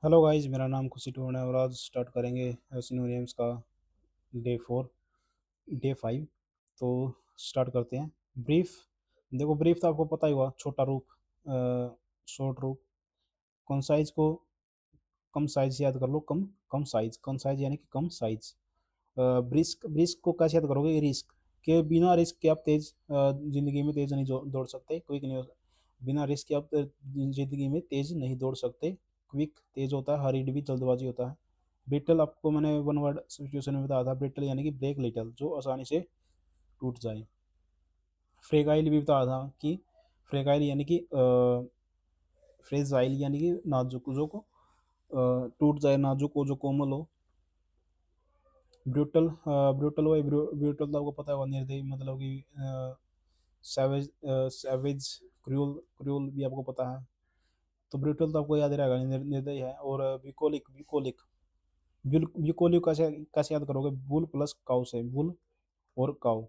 Hello guys, मेरा नाम खुशी टोन है और आज स्टार्ट करेंगे सिनोनिम्स का डे 4 डे 5। तो स्टार्ट करते हैं। ब्रीफ। देखो, ब्रीफ तो आपको पता ही हुआ, छोटा रूप, शॉर्ट रूप। कंसाइज को कम साइज से याद कर लो, कम कम साइज यानी कि कम साइज। ब्रिस्क ब्रिस्क को कैसे याद करोगे? रिस्क के बिना रिस्क के आप तेज जिंदगी में तेज नहीं दौड़ सकते, क्विक नहीं हो। बिना रिस्क के आप जिंदगी में तेज नहीं दौड़ सकते। क्विक तेज होता है, हरीड भी जल्दबाजी होता है। ब्रिटल आपको मैंने वन वर्ड सिचुएशन में बताया था, ब्रिटल यानी कि ब्रेक लिटल, जो आसानी से टूट जाए। फ्रेगाइल भी बताया था कि फ्रेगाइल यानी कि फ्रेजाइल यानी कि नाजुक, जो को टूट जाए, नाजुक हो, जो कोमल हो। ब्रूटल, ब्रूटल वही ब्रूटल तो आपको पता होगा, निर्दयी, मतलब कि सैवेज, सैवेज, क्रूल, क्रूल भी आपको पता है। तो ब्रूटल तो आपको याद ही रहेगा, निर्दयी है। और ब्यूकोलिक, ब्यूकोलिक, ब्यूकोलिक कैसे कैसे याद करोगे? बुल प्लस काउ से, बुल और काउ।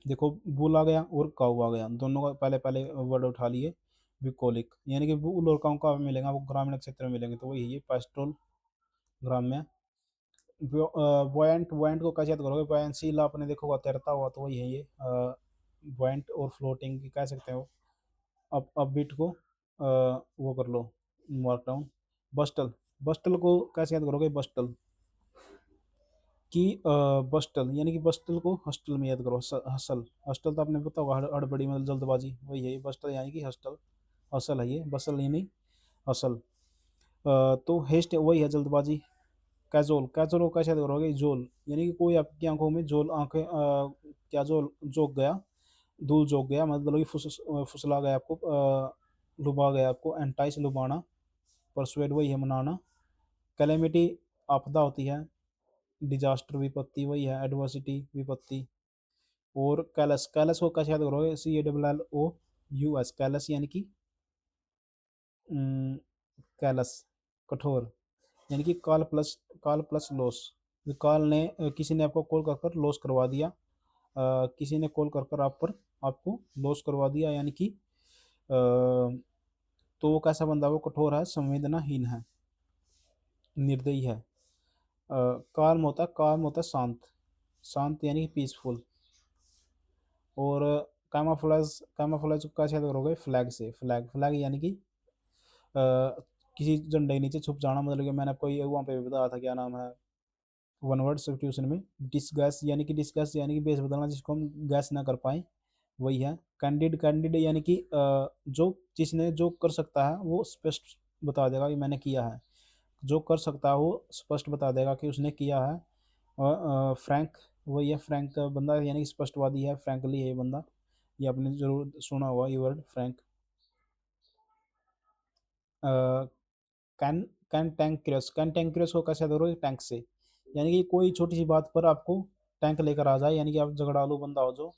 देखो, बुल आ गया और काउ आ गया, दोनों का पहले पहले वर्ड उठा लिए। ब्यूकोलिक यानी कि बुल और काउ का मिलेगा, वो ग्रामीण क्षेत्र में मिलेंगे, तो वही है पेस्ट्रोल, ग्राम्य। बुआयंट, बुआयंट को कैसे याद करोगे? बुआयंसी आपने देखा होगा, तैरता हुआ, तो वही है ये। बुआयंट और फ्लोटिंग कह सकते हो। अब बिट को वो कर लो, मार्क डाउन। बस्टल, बस्टल को कैसे याद करोगे? बस्टल कि बस्टल यानी कि बस्टल को हस्टल में याद करो, हसल। हस्टल तो आपने पता होगा, हड़बड़ी मतलब जल्दबाजी, वही है ये बस्टल यानी कि हस्टल। हसल है ये, बसल यानी हसल। तो हेस्ट वही है, जल्दबाजी। कैजोल, कैजोल को कैसे याद करोगे? जोल यानी कि कोई आपकी आंखों में जोल, आंखें क्या जोल जोक गया, धूल जोक गया, मतलब कि फुसला गया आपको, लुभा गया आपको। एंटाइस, लुभाना। परसुएड वही है, मनाना। कैलेमिटी आपदा होती है, डिजास्टर विपत्ति, वही है एडवर्सिटी, विपत्ति। और कैलस, कैलस को कैसे याद करोगे? CALLOUS, कैलस यानी कि कैलस, कठोर। यानी कि कॉल प्लस लॉस। कॉल ने किसी ने आपको कॉल कर कर लॉस करवा दिया, किसी ने कॉल कर कर आप पर आपको लॉस करवा दिया, यानी कि तो वो कैसा बंदा? वो कठोर है, संवेदनाहीन है, निर्दयी है। काल्म होता है शांत, शांत यानी कि पीसफुल। और कैमाफ्लेज, कैमाफ्लेज को कैसे याद करोगे? फ्लैग से, फ्लैग, फ्लैग यानी कि किसी झंडे के नीचे छुप जाना, मतलब कि मैंने आपको ये वहाँ पे भी बताया था, क्या नाम है, वन वर्ड सब्स्टिट्यूशन में। डिस्गैस यानी कि डिस्गैस यानी कि बेस बदलना, जिसको हम गैस ना कर पाए, वही है। कैंडिड, कैंडिड यानी कि जो जिसने जो कर सकता है वो स्पष्ट बता देगा कि मैंने किया है। जो कर सकता है वो स्पष्ट बता देगा कि उसने किया है। और फ्रैंक, वही है, फ्रैंक बंदा यानी कि स्पष्टवादी है, फ्रैंकली है ये बंदा। ये आपने जरूर सुना होगा ये वर्ड, फ्रैंक। कैन कैंटैंक्रियस, कैंटैंक्रियस को कैसे करोगे? टैंक से, यानी कि कोई छोटी सी बात पर आपको टैंक लेकर आ जाए, यानी कि आप झगड़ालू बंदा हो जो।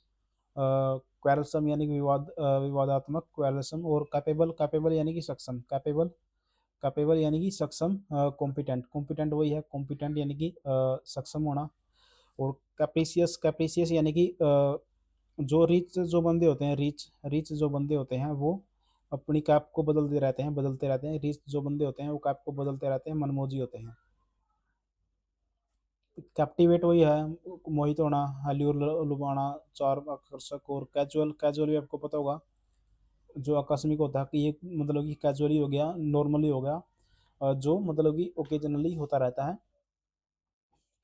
क्वेरलसम यानी कि विवादात्मक, क्वेरलसम। और कैपेबल, कैपेबल यानी कि सक्षम, कैपेबल, कैपेबल यानी कि सक्षम। कॉम्पिटेंट, कॉम्पिटेंट वही है, कॉम्पिटेंट यानी कि सक्षम होना। और कैप्रिसियस, कैप्रिसियस यानी कि जो रिच जो बंदे होते हैं, रिच रिच जो बंदे होते हैं, वो अपनी कैप को बदलते रहते हैं, बदलते रहते हैं। रिच जो बंदे होते हैं वो कैप को बदलते रहते हैं, मनमोजी होते हैं। कैप्टिवेट वही है, मोहित होना, हल्यूर, लुभाना, चार, आकर्षक। और कैजुअल, कैजुअल भी आपको पता होगा, जो आकस्मिक होता है, कि ये मतलब कि कैजुअली हो गया, नॉर्मली हो गया, जो मतलब कि ओकेजनली होता रहता है।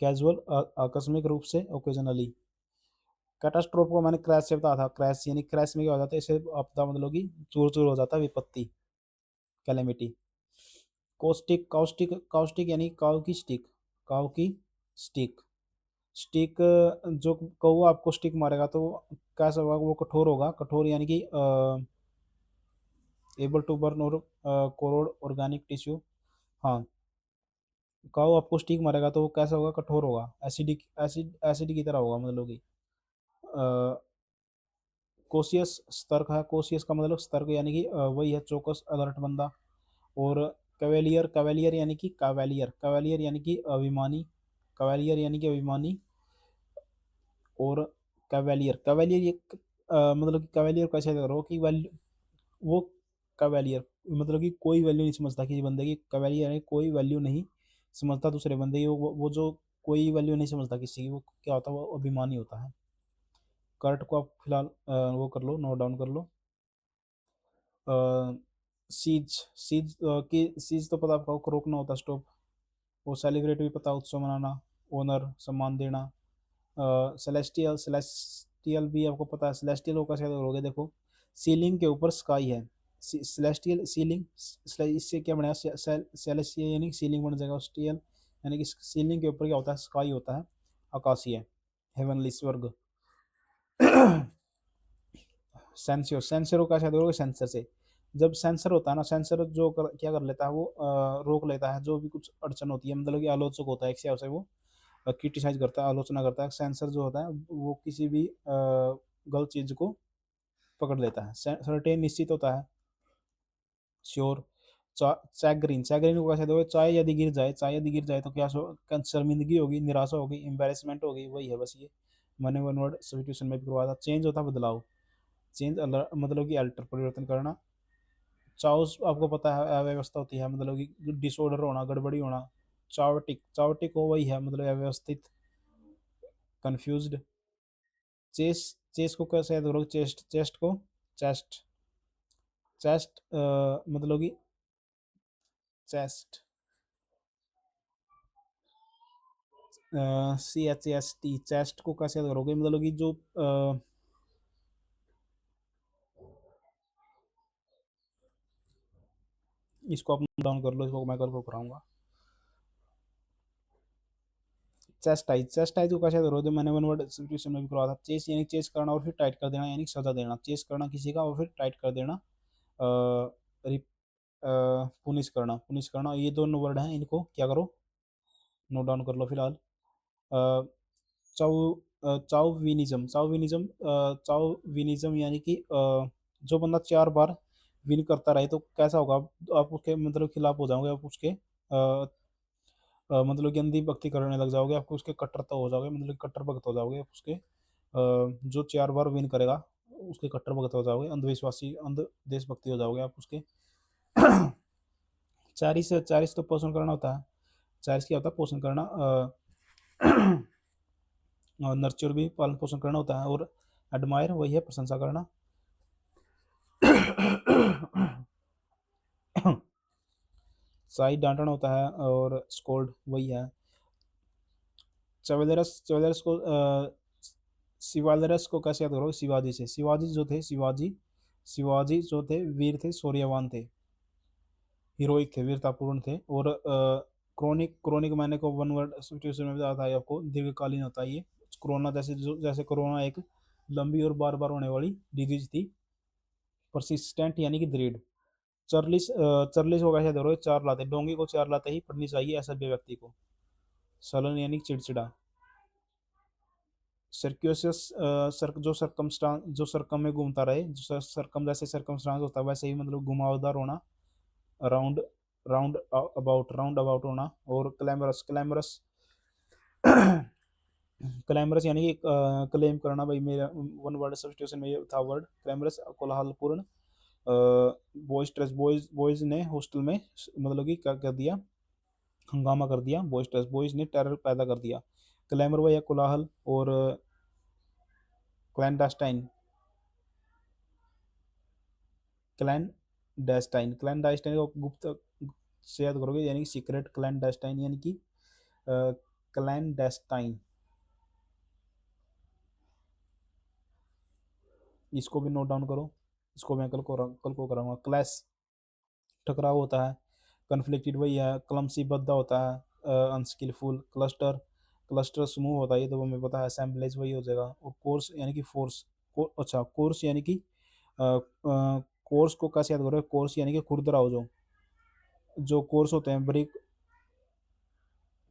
कैजुअल, आकस्मिक रूप से, ओकेजनली। कैटास्ट्रोफ को मैंने क्रैश से बताया था, क्रैश यानी क्रैश में क्या हो जाता है, इसे आपदा मतलब कि चूर चूर हो जाता है, विपत्ति, कैलेमिटी। कॉस्टिक, काउस्टिक, काउस्टिक यानी काऊ की स्टिक, काऊ की स्टिक। स्टिक, जो कौवा आपको स्टिक मारेगा तो कैसा होगा? वो कठोर होगा, कठोर यानी कि एबल टू बर्न और कोरोड ऑर्गेनिक टिश्यू। हाँ, काऊ आपको स्टिक मारेगा तो वो कैसा होगा? कठोर होगा, एसिडिक, एसिड की तरह होगा, मतलब कि कोशियस, सतर्क है, कोशियस का मतलब सतर्क, यानी कि वही है, चौकस, अलर्ट बंदा। और कैवेलियर, कैवेलियर यानी कि कैवेलियर, कैवेलियर यानी कि अभिमानी, कैवेलियर यानी कि अभिमानी। और कैवेलियर, कैवेलियर ये मतलब कि कैवेलियर कैसे करो कि वो कैवेलियर, मतलब कि कोई वैल्यू नहीं समझता किसी बंदे की, कैवेलियर यानी कोई वैल्यू नहीं समझता दूसरे बंदे की, वो जो कोई वैल्यू नहीं समझता किसी की, वो क्या होता है, वो अभिमानी होता है। कर्ट को आप फिलहाल वो कर लो, नोट डाउन कर लो। सीज, सीज की सीज तो पता आपको रोकना होता है, स्टॉप। वो सेलिब्रेट भी पता, उत्सव मनाना, ओनर सम्मान देना। सेलेस्टियल, सेलेस्टियल भी आपको पता है, सेलेस्टियल को कैसे करोगे, देखो सीलिंग के ऊपर स्काई है, सेलेस्टियल सीलिंग, इससे क्या बनेगा, सेलेस्टियल यानी सीलिंग बन जाएगा, स्टियल यानी कि सीलिंग के ऊपर क्या होता है, स्काई होता है, आकाशीय, हेवनली स्वर्ग। सेंसियो, सेंसर को कैसे करोगे, सेंसर से। जब सेंसर होता है ना, सेंसर क्या कर लेता है, वो रोक लेता है जो भी कुछ अड़चन होती है, मतलब कि आलोचक होता है एक हिसाब से, वो क्रिटिसाइज करता है, आलोचना करता है। सेंसर जो होता है वो किसी भी गलत चीज को पकड़ लेता है। सर्टेन निश्चित होता है, श्योर। चैगरिन, चैगरिन को कैसे दोगे, चाय यदि गिर जाए, चाय यदि गिर जाए तो क्या शर्मिंदगी होगी, निराशा होगी, एम्बेरसमेंट होगी, वही है बस ये। मैंने वन वर्ड सब्स्टिट्यूशन में भी करवाया था। चेंज होता है बदलाव, चेंज मतलब कि अल्टर, परिवर्तन करना। चाउस आपको पता है अव्यवस्था होती है, मतलब कि डिसऑर्डर होना, गड़बड़ी होना। चावटिक, चावटिक हो वही है, मतलब अव्यवस्थित, कंफ्यूज्ड। चेस, चेस को कैसे याद करोगे, चेस्ट, चेस्ट को चेस्ट, चेस्ट मतलब कि चेस्ट, CHEST, चेस्ट को कैसे याद करोगे, मतलब कि जो इसको आप डाउन कर लो, इसको मैं कल को कराऊंगा। चेस्टाइज, चेस्टाइज को कैसे याद करोगे, मैंने वन वर्ड सब्स्टिट्यूशन में भी करवाया था। चेस यानी चेस करना और फिर टाइट कर देना, यानी सजा देना, चेस करना किसी का और फिर टाइट कर देना, पुनिश करना, पुनिश करना, ये दोनों वर्ड हैं, इनको क्या करो, नोट डाउन कर लो फिलहाल। चाउविनिज्म, चाउविनिज्म, चाउविनिज्म यानी कि जो बंदा 4 बार विन करता रहे तो कैसा होगा, आप उसके मतलब खिलाफ हो जाओगे, आप उसके मतलब कि अंधी भक्ति करने लग जाओगे, आपको उसके कट्टरता हो जाओगे, मतलब कट्टर भक्त हो जाओगे आप उसके, जो 4 बार विन करेगा उसके कट्टर भक्त हो जाओगे, अंधविश्वासी, अंध देशभक्ति हो जाओगे आप उसके। चारिस, चारिस तो पोषण करना होता है, चारिस क्या होता है, पोषण करना, और नर्चर भी पालन पोषण करना होता है, और एडमायर वही है, प्रशंसा करना। साई डांटना होता है, और स्कोल्ड वही है। चवेलरस, चवेलरस को शिवालरस को कैसे याद करोगे, शिवाजी से, शिवाजी जो थे, शिवाजी, शिवाजी जो थे वीर थे, शौर्यवान थे, हीरोइक थे, वीरतापूर्ण थे। और क्रोनिक, क्रोनिक मैंने को वन वर्ड सिचुएशन में बताया था आपको, दीर्घकालीन होता है ये। कोरोना जैसे, जैसे कोरोना एक लंबी और बार बार होने वाली डिजीज थी। परसिस्टेंट यानी कि दृढ़। चर्लिस, चर्लिस को कैसे धरो, चार लाते, डोंगी को चार लाते ही पड़नी चाहिए असभ्य व्यक्ति को। सलन यानी चिड़चिड़ा। सर्क्यूसियस, सर जो सरकमस्टांस, जो सरकम में घूमता रहे, जो सरकम जैसे सरकमस्टांस होता है वैसे ही, मतलब घुमावदार होना। Round, round about, round about होना। और क्लैमरस, क्लैमरस, क्लैमरस यानी कि क्लेम करना, भाई मेरा वन वर्ड सब्स्टिट्यूशन में ये था वर्ड क्लैमरस, कोलाहलपूर्ण। बॉयस्ट्रेस, बॉयज ने हॉस्टल में मतलब कि क्या कर दिया, हंगामा कर दिया, बॉयस्ट्रेस बॉयज ने टेरर पैदा कर दिया। क्लैमर वही है, कोलाहल। और क्लैंडास्टाइन, क्लैंडास्टाइन, क्लैंडास्टाइन को गुप्त से याद करोगे, यानी सीक्रेट, क्लैंडास्टाइन यानी कि क्लैंडास्टाइन। इसको भी नोट डाउन करो, इसको मैं कल को कराऊंगा। क्लैश, टकराव होता है। कन्फ्लिक्टेड वही है। क्लमसी, बद्दा होता है, अनस्किलफुल। क्लस्टर, क्लस्टर समूह होता है, ये तो हमें पता है। असेंबलेज वही हो जाएगा। और कोर्स यानी कि फोर्स, अच्छा कोर्स यानी कि कोर्स को कैसे याद करोगे, कोर्स यानी कि खुरदरा, हो जो कोर्स होते हैं ब्रिक,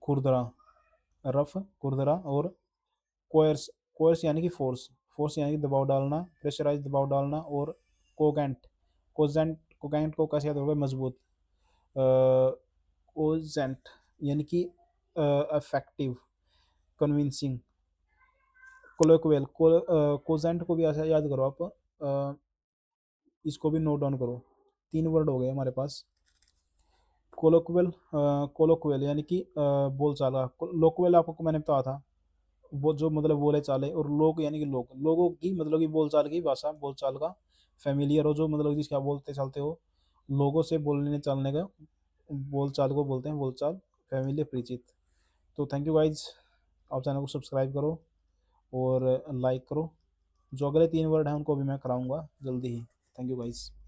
खुरदरा, रफ, खुरदरा। और कोर्स, कोर्स यानी कि फोर्स, फोर्स यानी कि दबाव डालना, प्रेशराइज दबाव डालना। और कोगेंट, कोजेंट, कोगेंट को कैसे याद करोगे, मजबूत। कोजेंट यानी कि इफेक्टिव, कन्विंसिंग। कोलोक्वेल, कोजेंट को भी ऐसा याद करो आप। इसको भी नोट डाउन करो। 3 वर्ड हो गए हमारे पास। कोलोक्वियल, कोलोक्वियल यानी कि बोलचाल का। लोक्वियल आपको मैंने बताया था, वो जो मतलब बोले चाले, और लोग यानी कि लोगों की मतलब कि बोलचाल की भाषा, बोलचाल का फ़ैमिलियर हो, जो मतलब जिसका बोलते चालते हो, लोगों से बोलने चालने का बोलचाल को बोलते हैं बोलचाल, फ़ैमिलियर, परिचित। तो थैंक यू गाइज़, आप चैनल को सब्सक्राइब करो और लाइक करो। जो अगले 3 वर्ड हैं उनको भी मैं कराऊँगा जल्दी ही। Thank you guys.